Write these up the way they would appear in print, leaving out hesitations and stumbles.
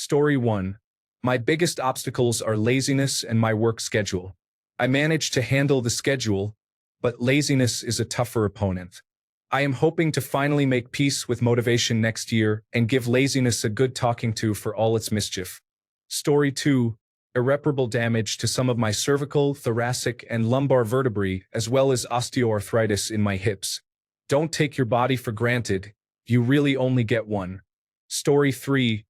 Story 1. My biggest obstacles are laziness and my work schedule. I manage to handle the schedule, but laziness is a tougher opponent. I am hoping to finally make peace with motivation next year and give laziness a good talking to for all its mischief. Story 2. Irreparable damage to some of my cervical, thoracic, and lumbar vertebrae, as well as osteoarthritis in my hips. Don't take your body for granted. You really only get one. Story 3.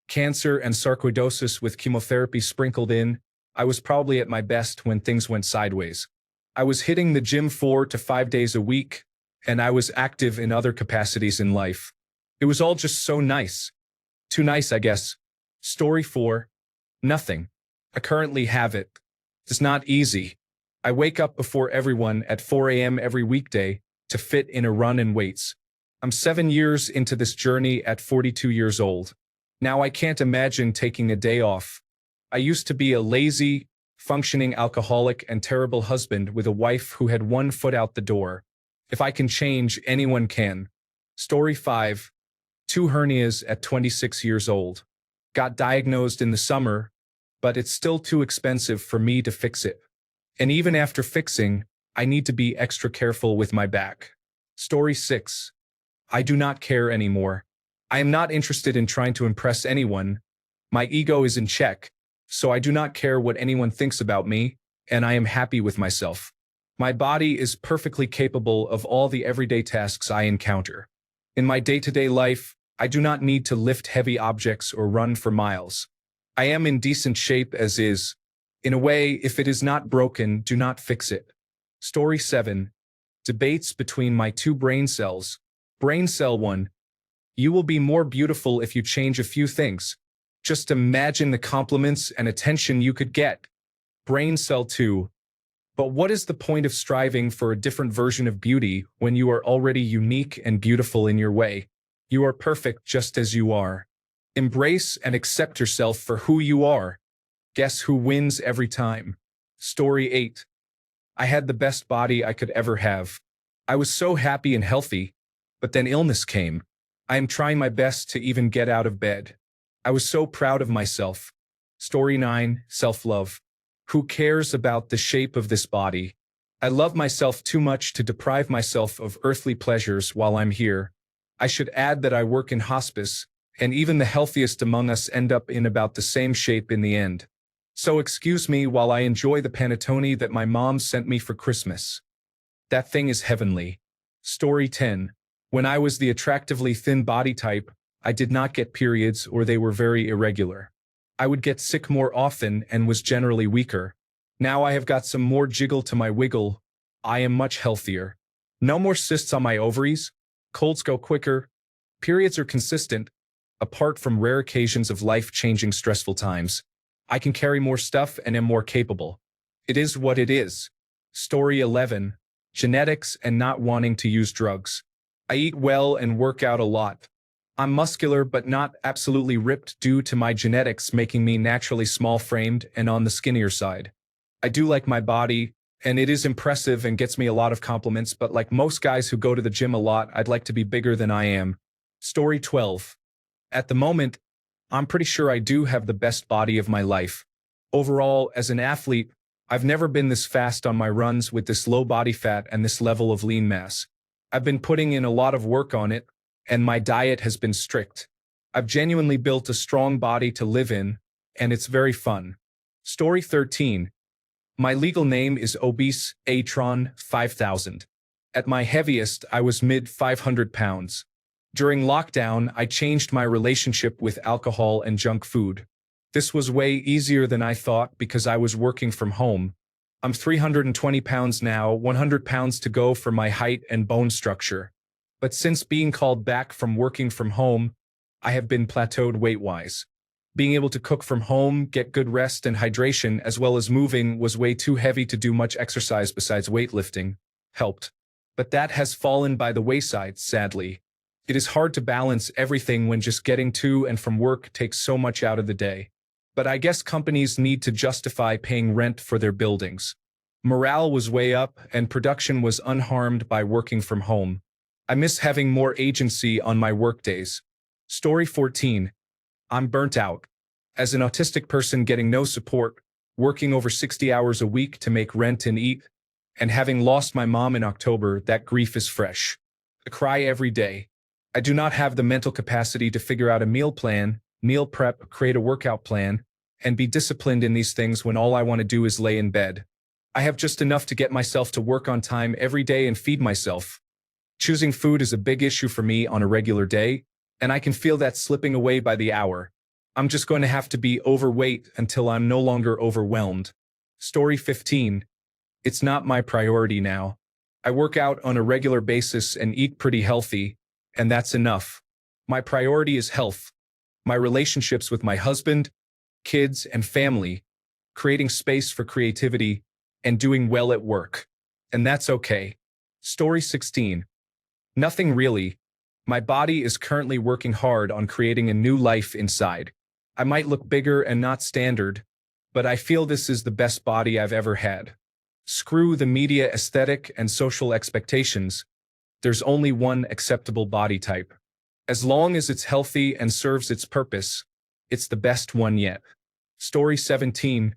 Cancer and sarcoidosis with chemotherapy sprinkled in. I was probably at my best when things went sideways. I was hitting the gym 4 to 5 days a week, and I was active in other capacities in life. It was all just so nice. Too nice, I guess. Story 4. Nothing. I currently have it. It's not easy. I wake up before everyone at 4 a.m. every weekday to fit in a run and weights. I'm 7 years into this journey at 42 years old. Now I can't imagine taking a day off. I used to be a lazy, functioning alcoholic and terrible husband with a wife who had one foot out the door. If I can change, anyone can. Story 5. 2 hernias at 26 years old. Got diagnosed in the summer, but it's still too expensive for me to fix it. And even after fixing, I need to be extra careful with my back. Story 6. I do not care anymore. I am not interested in trying to impress anyone. My ego is in check, so I do not care what anyone thinks about me, and I am happy with myself. My body is perfectly capable of all the everyday tasks I encounter. In my day-to-day life, I do not need to lift heavy objects or run for miles. I am in decent shape as is. In a way, if it is not broken, do not fix it. Story 7. Debates between my 2 brain cells. Brain cell 1. You will be more beautiful if you change a few things. Just imagine the compliments and attention you could get. Brain cell 2. But what is the point of striving for a different version of beauty when you are already unique and beautiful in your way? You are perfect just as you are. Embrace and accept yourself for who you are. Guess who wins every time? Story 8. I had the best body I could ever have. I was so happy and healthy, but then illness came. I am trying my best to even get out of bed. I was so proud of myself. Story 9. Self-love. Who cares about the shape of this body? I love myself too much to deprive myself of earthly pleasures while I'm here. I should add that I work in hospice, and even the healthiest among us end up in about the same shape in the end. So excuse me while I enjoy the panettone that my mom sent me for Christmas. That thing is heavenly. Story 10. When I was the attractively thin body type, I did not get periods or they were very irregular. I would get sick more often and was generally weaker. Now I have got some more jiggle to my wiggle. I am much healthier. No more cysts on my ovaries. Colds go quicker. Periods are consistent. Apart from rare occasions of life-changing stressful times, I can carry more stuff and am more capable. It is what it is. Story 11. Genetics and not wanting to use drugs. I eat well and work out a lot. I'm muscular but not absolutely ripped due to my genetics making me naturally small-framed and on the skinnier side. I do like my body, and it is impressive and gets me a lot of compliments, but like most guys who go to the gym a lot, I'd like to be bigger than I am. Story 12. At the moment, I'm pretty sure I do have the best body of my life. Overall, as an athlete, I've never been this fast on my runs with this low body fat and this level of lean mass. I've been putting in a lot of work on it, and my diet has been strict. I've genuinely built a strong body to live in, and it's very fun. Story 13. My legal name is Obese Atron 5000. At my heaviest, I was mid 500 pounds. During lockdown, I changed my relationship with alcohol and junk food. This was way easier than I thought because I was working from home. I'm 320 pounds now, 100 pounds to go for my height and bone structure. But since being called back from working from home, I have been plateaued weight-wise. Being able to cook from home, get good rest and hydration, as well as moving was way too heavy to do much exercise besides weightlifting. Helped. But that has fallen by the wayside, sadly. It is hard to balance everything when just getting to and from work takes so much out of the day. But I guess companies need to justify paying rent for their buildings. Morale was way up and production was unharmed by working from home. I miss having more agency on my workdays. Story 14. I'm burnt out. As an autistic person getting no support, working over 60 hours a week to make rent and eat, and having lost my mom in October, that grief is fresh. I cry every day. I do not have the mental capacity to figure out a meal plan, meal prep, create a workout plan, and be disciplined in these things when all I want to do is lay in bed. I have just enough to get myself to work on time every day and feed myself. Choosing food is a big issue for me on a regular day, and I can feel that slipping away by the hour. I'm just going to have to be overweight until I'm no longer overwhelmed. Story 15. It's not my priority now. I work out on a regular basis and eat pretty healthy, and that's enough. My priority is health, my relationships with my husband, kids, and family, creating space for creativity, and doing well at work. And that's okay. Story 16. Nothing really. My body is currently working hard on creating a new life inside. I might look bigger and not standard, but I feel this is the best body I've ever had. Screw the media aesthetic and social expectations. There's only one acceptable body type. As long as it's healthy and serves its purpose, it's the best one yet. Story 17.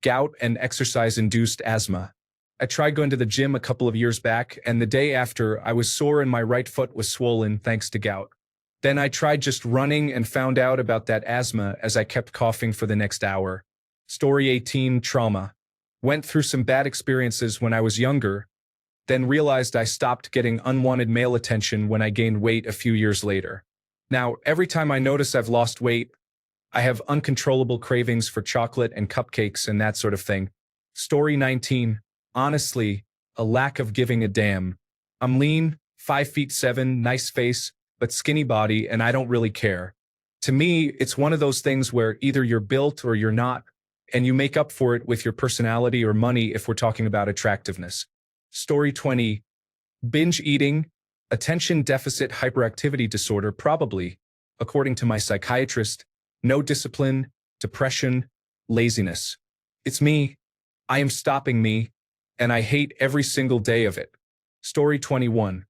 Gout and exercise-induced asthma. I tried going to the gym a couple of years back, and the day after, I was sore and my right foot was swollen thanks to gout. Then I tried just running and found out about that asthma as I kept coughing for the next hour. Story 18. Trauma. Went through some bad experiences when I was younger, then realized I stopped getting unwanted male attention when I gained weight a few years later. Now, every time I notice I've lost weight, I have uncontrollable cravings for chocolate and cupcakes and that sort of thing. Story 19. Honestly, a lack of giving a damn. I'm lean, 5'7", nice face, but skinny body, and I don't really care. To me, it's one of those things where either you're built or you're not, and you make up for it with your personality or money if we're talking about attractiveness. Story 20. Binge eating, attention deficit hyperactivity disorder, probably, according to my psychiatrist, no discipline, depression, laziness. It's me. I am stopping me, and I hate every single day of it. Story 21.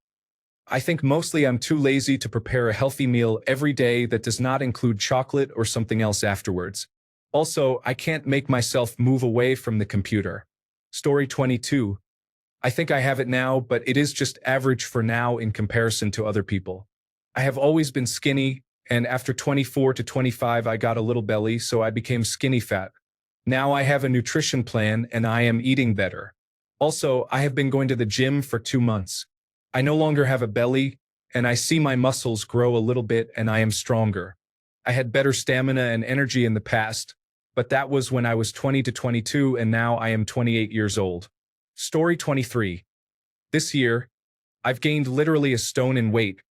I think mostly I'm too lazy to prepare a healthy meal every day that does not include chocolate or something else afterwards. Also, I can't make myself move away from the computer. Story 22. I think I have it now, but it is just average for now in comparison to other people. I have always been skinny, and after 24 to 25 I got a little belly, so I became skinny fat. Now I have a nutrition plan and I am eating better. Also, I have been going to the gym for 2 months. I no longer have a belly, and I see my muscles grow a little bit and I am stronger. I had better stamina and energy in the past, but that was when I was 20 to 22 and now I am 28 years old. Story 23. This year, I've gained literally a stone in weight,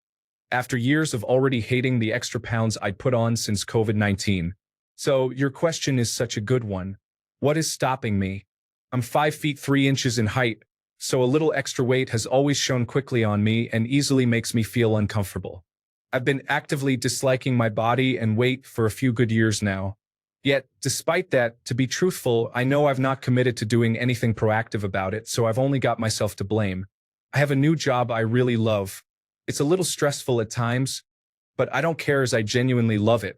after years of already hating the extra pounds I'd put on since COVID-19. So your question is such a good one. What is stopping me? I'm 5 feet 3 inches in height, so a little extra weight has always shown quickly on me and easily makes me feel uncomfortable. I've been actively disliking my body and weight for a few good years now. Yet, despite that, to be truthful, I know I've not committed to doing anything proactive about it, so I've only got myself to blame. I have a new job I really love. It's a little stressful at times, but I don't care as I genuinely love it.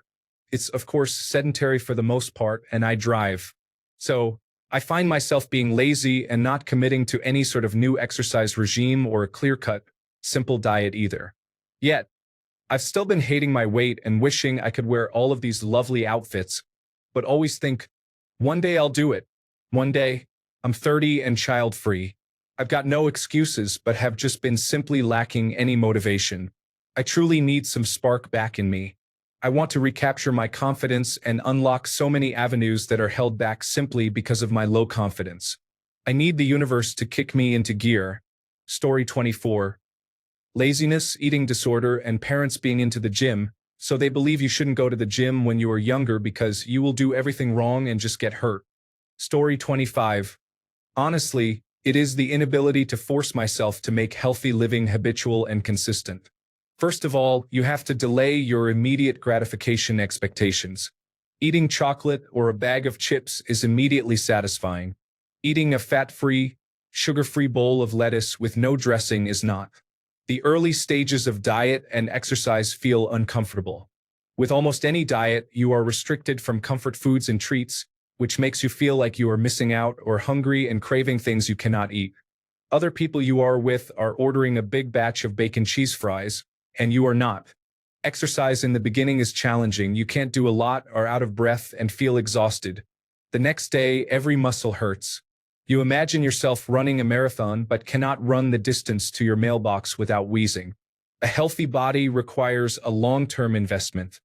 It's, of course, sedentary for the most part, and I drive. So, I find myself being lazy and not committing to any sort of new exercise regime or a clear-cut, simple diet either. Yet, I've still been hating my weight and wishing I could wear all of these lovely outfits, but always think, one day I'll do it. One day, I'm 30 and child-free. I've got no excuses, but have just been simply lacking any motivation. I truly need some spark back in me. I want to recapture my confidence and unlock so many avenues that are held back simply because of my low confidence. I need the universe to kick me into gear. Story 24. Laziness, eating disorder, and parents being into the gym, so they believe you shouldn't go to the gym when you are younger because you will do everything wrong and just get hurt. Story 25. Honestly, it is the inability to force myself to make healthy living habitual and consistent. First of all, you have to delay your immediate gratification expectations. Eating chocolate or a bag of chips is immediately satisfying. Eating a fat-free, sugar-free bowl of lettuce with no dressing is not. The early stages of diet and exercise feel uncomfortable. With almost any diet, you are restricted from comfort foods and treats, which makes you feel like you are missing out or hungry and craving things you cannot eat. Other people you are with are ordering a big batch of bacon cheese fries, and you are not. Exercise in the beginning is challenging. You can't do a lot, are out of breath, and feel exhausted. The next day, every muscle hurts. You imagine yourself running a marathon but cannot run the distance to your mailbox without wheezing. A healthy body requires a long-term investment.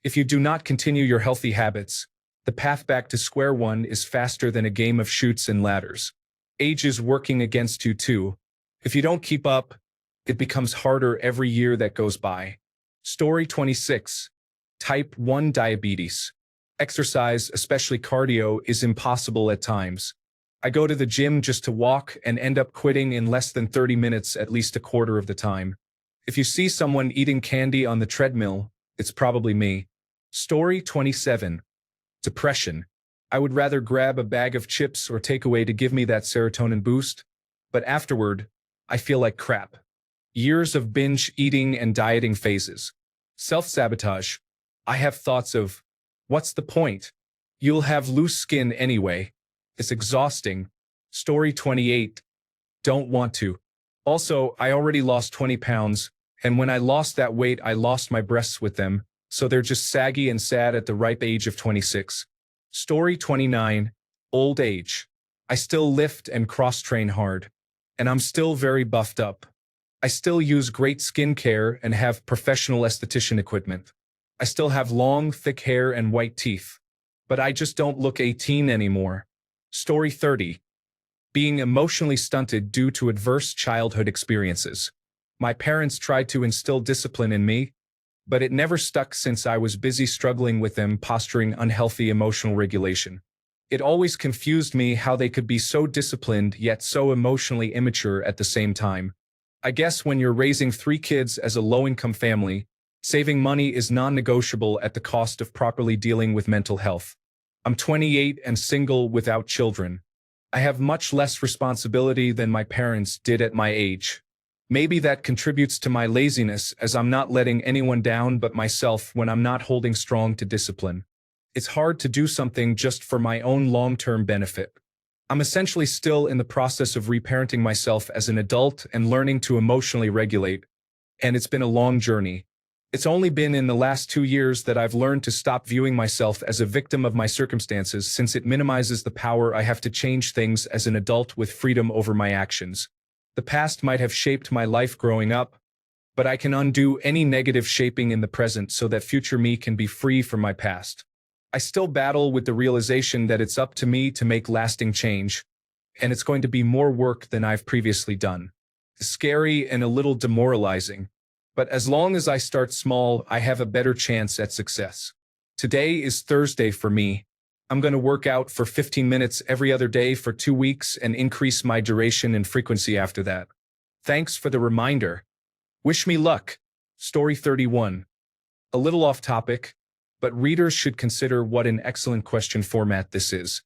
If you do not continue your healthy habits, the path back to square one is faster than a game of chutes and ladders. Age is working against you too. If you don't keep up, it becomes harder every year that goes by. Story 26. Type 1 diabetes. Exercise, especially cardio, is impossible at times. I go to the gym just to walk and end up quitting in less than 30 minutes at least a quarter of the time. If you see someone eating candy on the treadmill, it's probably me. Story 27. Depression. I would rather grab a bag of chips or takeaway to give me that serotonin boost, but afterward, I feel like crap. Years of binge eating and dieting phases. Self-sabotage. I have thoughts of, what's the point? You'll have loose skin anyway. It's exhausting. Story 28. Don't want to. Also, I already lost 20 pounds, and when I lost that weight, I lost my breasts with them, so they're just saggy and sad at the ripe age of 26. Story 29. Old age. I still lift and cross-train hard. And I'm still very buffed up. I still use great skincare and have professional esthetician equipment. I still have long, thick hair and white teeth. But I just don't look 18 anymore. Story 30. Being emotionally stunted due to adverse childhood experiences. My parents tried to instill discipline in me, but it never stuck since I was busy struggling with them posturing unhealthy emotional regulation. It always confused me how they could be so disciplined yet so emotionally immature at the same time. I guess when you're raising 3 kids as a low-income family, saving money is non-negotiable at the cost of properly dealing with mental health. I'm 28 and single without children. I have much less responsibility than my parents did at my age. Maybe that contributes to my laziness as I'm not letting anyone down but myself when I'm not holding strong to discipline. It's hard to do something just for my own long-term benefit. I'm essentially still in the process of reparenting myself as an adult and learning to emotionally regulate, and it's been a long journey. It's only been in the last 2 years that I've learned to stop viewing myself as a victim of my circumstances since it minimizes the power I have to change things as an adult with freedom over my actions. The past might have shaped my life growing up, but I can undo any negative shaping in the present so that future me can be free from my past. I still battle with the realization that it's up to me to make lasting change, and it's going to be more work than I've previously done. It's scary and a little demoralizing, but as long as I start small, I have a better chance at success. Today is Thursday for me. I'm going to work out for 15 minutes every other day for 2 weeks and increase my duration and frequency after that. Thanks for the reminder. Wish me luck. Story 31. A little off topic, but readers should consider what an excellent question format this is.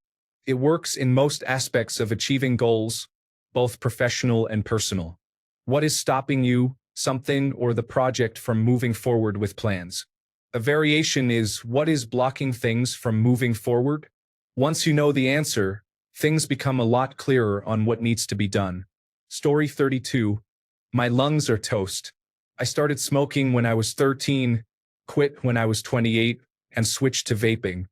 It works in most aspects of achieving goals, both professional and personal. What is stopping you, something, or the project from moving forward with plans? A variation is, what is blocking things from moving forward? Once you know the answer, things become a lot clearer on what needs to be done. Story 32. My lungs are toast. I started smoking when I was 13, quit when I was 28, and switched to vaping.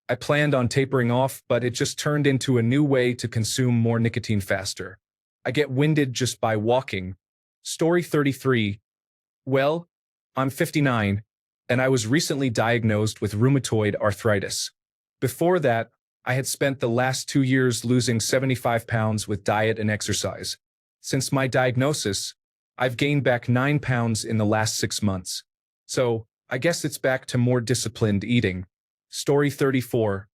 I planned on tapering off, but it just turned into a new way to consume more nicotine faster. I get winded just by walking. Story 33. Well, I'm 59. And I was recently diagnosed with rheumatoid arthritis. Before that, I had spent the last 2 years losing 75 pounds with diet and exercise. Since my diagnosis, I've gained back 9 pounds in the last 6 months. So, I guess it's back to more disciplined eating. Story 34.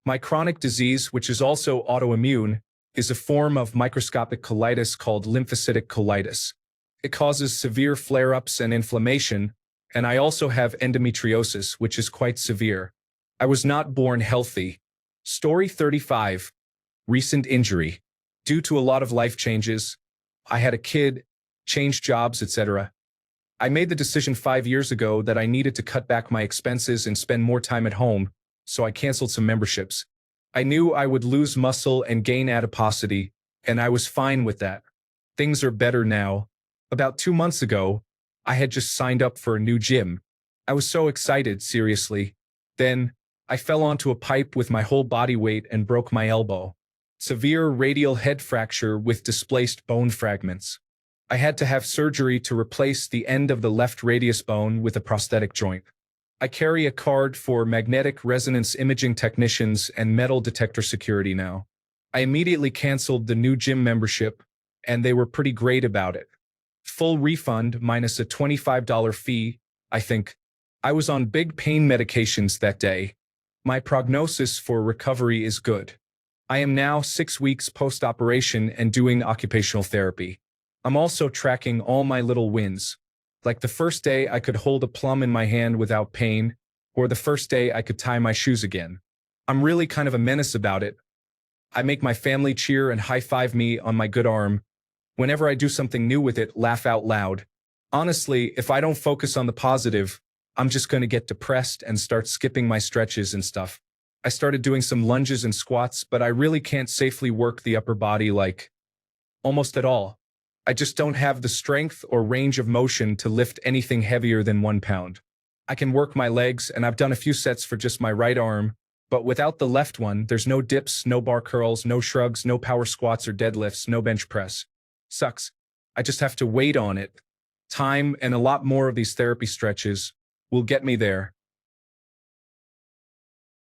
My chronic disease, which is also autoimmune, is a form of microscopic colitis called lymphocytic colitis. It causes severe flare-ups and inflammation, and I also have endometriosis, which is quite severe. I was not born healthy. Story 35. Recent injury. Due to a lot of life changes, I had a kid, changed jobs, etc. I made the decision 5 years ago that I needed to cut back my expenses and spend more time at home, so I canceled some memberships. I knew I would lose muscle and gain adiposity, and I was fine with that. Things are better now. About 2 months ago, I had just signed up for a new gym. I was so excited, seriously. Then, I fell onto a pipe with my whole body weight and broke my elbow. Severe radial head fracture with displaced bone fragments. I had to have surgery to replace the end of the left radius bone with a prosthetic joint. I carry a card for magnetic resonance imaging technicians and metal detector security now. I immediately canceled the new gym membership, and they were pretty great about it. Full refund minus a $25 fee, I think. I was on big pain medications that day. My prognosis for recovery is good. I am now 6 weeks post-operation and doing occupational therapy. I'm also tracking all my little wins. Like the first day I could hold a plum in my hand without pain, or the first day I could tie my shoes again. I'm really kind of a menace about it. I make my family cheer and high-five me on my good arm. Whenever I do something new with it, laugh out loud. Honestly, if I don't focus on the positive, I'm just going to get depressed and start skipping my stretches and stuff. I started doing some lunges and squats, but I really can't safely work the upper body almost at all. I just don't have the strength or range of motion to lift anything heavier than 1 pound. I can work my legs, and I've done a few sets for just my right arm, but without the left one, there's no dips, no bar curls, no shrugs, no power squats or deadlifts, no bench press. Sucks. I just have to wait on it. Time and a lot more of these therapy stretches will get me there.